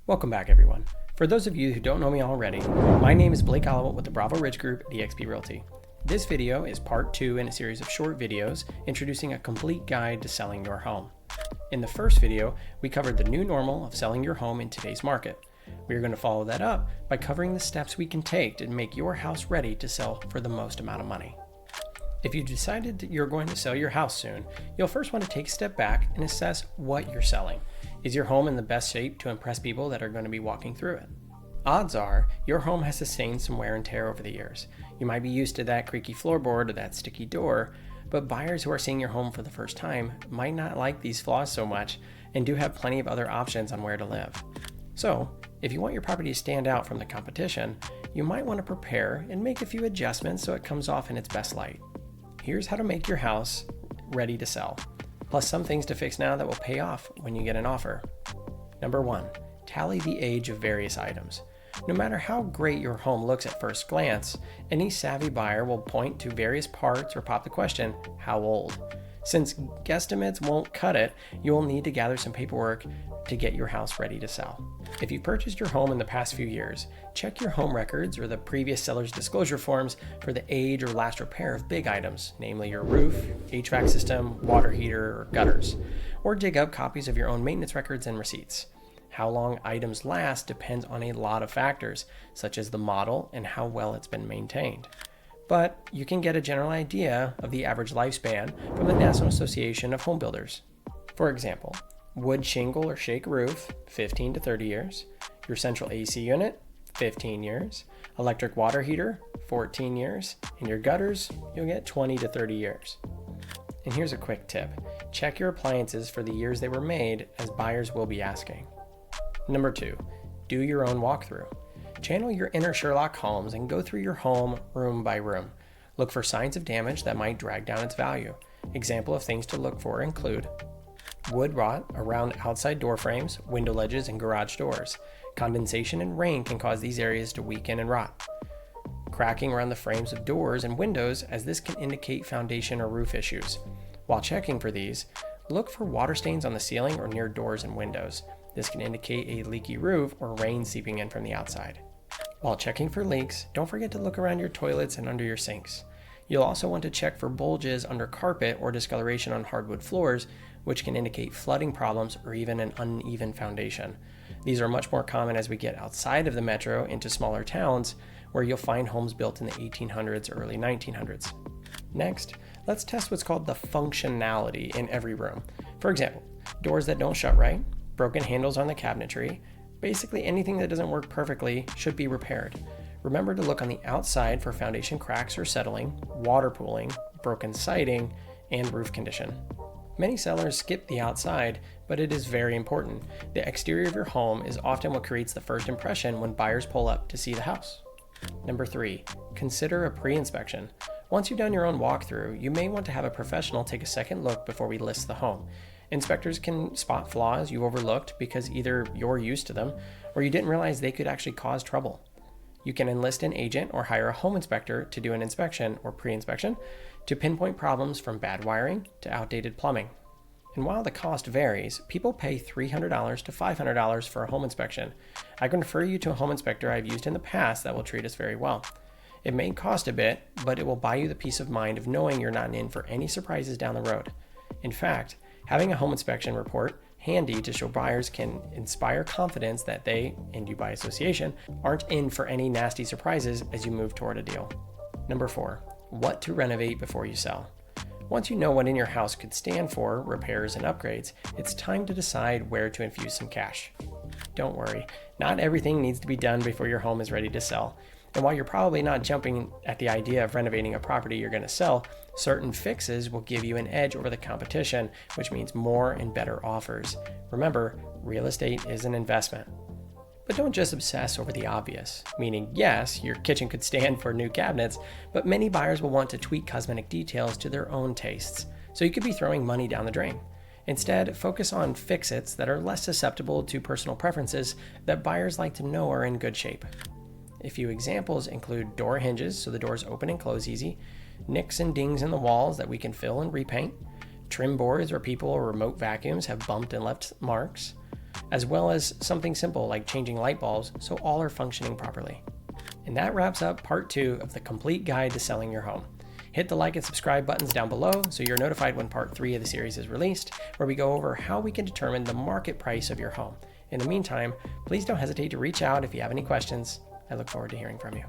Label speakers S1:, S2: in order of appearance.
S1: Welcome back, everyone. For those of you who don't know me already, my name is Blake Alewelt with the Bravo Ridge Group at eXp Realty. This video is part 2 in a series of short videos introducing a complete guide to selling your home. In the first video, we covered the new normal of selling your home in today's market. We are going to follow that up by covering the steps we can take to make your house ready to sell for the most amount of money. If you decided that you're going to sell your house soon, you'll first want to take a step back and assess what you're selling. Is your home in the best shape to impress people that are going to be walking through it? Odds are your home has sustained some wear and tear over the years. You might be used to that creaky floorboard or that sticky door, but buyers who are seeing your home for the first time might not like these flaws so much and do have plenty of other options on where to live. So, if you want your property to stand out from the competition, you might want to prepare and make a few adjustments so it comes off in its best light. Here's how to make your house ready to sell, plus some things to fix now that will pay off when you get an offer. Number 1, tally the age of various items. No matter how great your home looks at first glance, any savvy buyer will point to various parts or pop the question, how old? Since guesstimates won't cut it, you will need to gather some paperwork to get your house ready to sell. If you purchased your home in the past few years, check your home records or the previous seller's disclosure forms for the age or last repair of big items, namely your roof, HVAC system, water heater, or gutters, or dig up copies of your own maintenance records and receipts. How long items last depends on a lot of factors, such as the model and how well it's been maintained. But you can get a general idea of the average lifespan from the National Association of Home Builders. For example, wood shingle or shake roof, 15 to 30 years. Your central AC unit, 15 years. Electric water heater, 14 years. And your gutters, you'll get 20 to 30 years. And here's a quick tip. Check your appliances for the years they were made, as buyers will be asking. Number 2, do your own walkthrough. Channel your inner Sherlock Holmes and go through your home room by room. Look for signs of damage that might drag down its value. Example of things to look for include wood rot around outside door frames, window ledges, and garage doors. Condensation and rain can cause these areas to weaken and rot. Cracking around the frames of doors and windows, as this can indicate foundation or roof issues. While checking for these, look for water stains on the ceiling or near doors and windows. This can indicate a leaky roof or rain seeping in from the outside. While checking for leaks, don't forget to look around your toilets and under your sinks. You'll also want to check for bulges under carpet or discoloration on hardwood floors, which can indicate flooding problems or even an uneven foundation. These are much more common as we get outside of the metro into smaller towns, where you'll find homes built in the 1800s or early 1900s. Next, let's test what's called the functionality in every room. For example, doors that don't shut right, broken handles on the cabinetry. Basically anything that doesn't work perfectly should be repaired. Remember to look on the outside for foundation cracks or settling, water pooling, broken siding, and roof condition. Many sellers skip the outside, but it is very important. The exterior of your home is often what creates the first impression when buyers pull up to see the house. Number 3, consider a pre-inspection. Once you've done your own walkthrough, you may want to have a professional take a second look before we list the home. Inspectors can spot flaws you overlooked because either you're used to them or you didn't realize they could actually cause trouble. You can enlist an agent or hire a home inspector to do an inspection or pre-inspection to pinpoint problems from bad wiring to outdated plumbing. And while the cost varies, people pay $300 to $500 for a home inspection. I can refer you to a home inspector I've used in the past that will treat us very well. It may cost a bit, but it will buy you the peace of mind of knowing you're not in for any surprises down the road. In fact, having a home inspection report handy to show buyers can inspire confidence that they, and you by association, aren't in for any nasty surprises as you move toward a deal. Number 4, what to renovate before you sell. Once you know what in your house could stand for repairs and upgrades, it's time to decide where to infuse some cash. Don't worry, not everything needs to be done before your home is ready to sell. And while you're probably not jumping at the idea of renovating a property you're going to sell, certain fixes will give you an edge over the competition, which means more and better offers. Remember, real estate is an investment. But don't just obsess over the obvious, meaning yes, your kitchen could stand for new cabinets, but many buyers will want to tweak cosmetic details to their own tastes, so you could be throwing money down the drain. Instead, focus on fix-its that are less susceptible to personal preferences that buyers like to know are in good shape. A few examples include door hinges so the doors open and close easy, nicks and dings in the walls that we can fill and repaint, trim boards where people or remote vacuums have bumped and left marks, as well as something simple like changing light bulbs so all are functioning properly. And that wraps up part 2 of the complete guide to selling your home. Hit the like and subscribe buttons down below so you're notified when part 3 of the series is released, where we go over how we can determine the market price of your home. In the meantime, please don't hesitate to reach out if you have any questions. I look forward to hearing from you.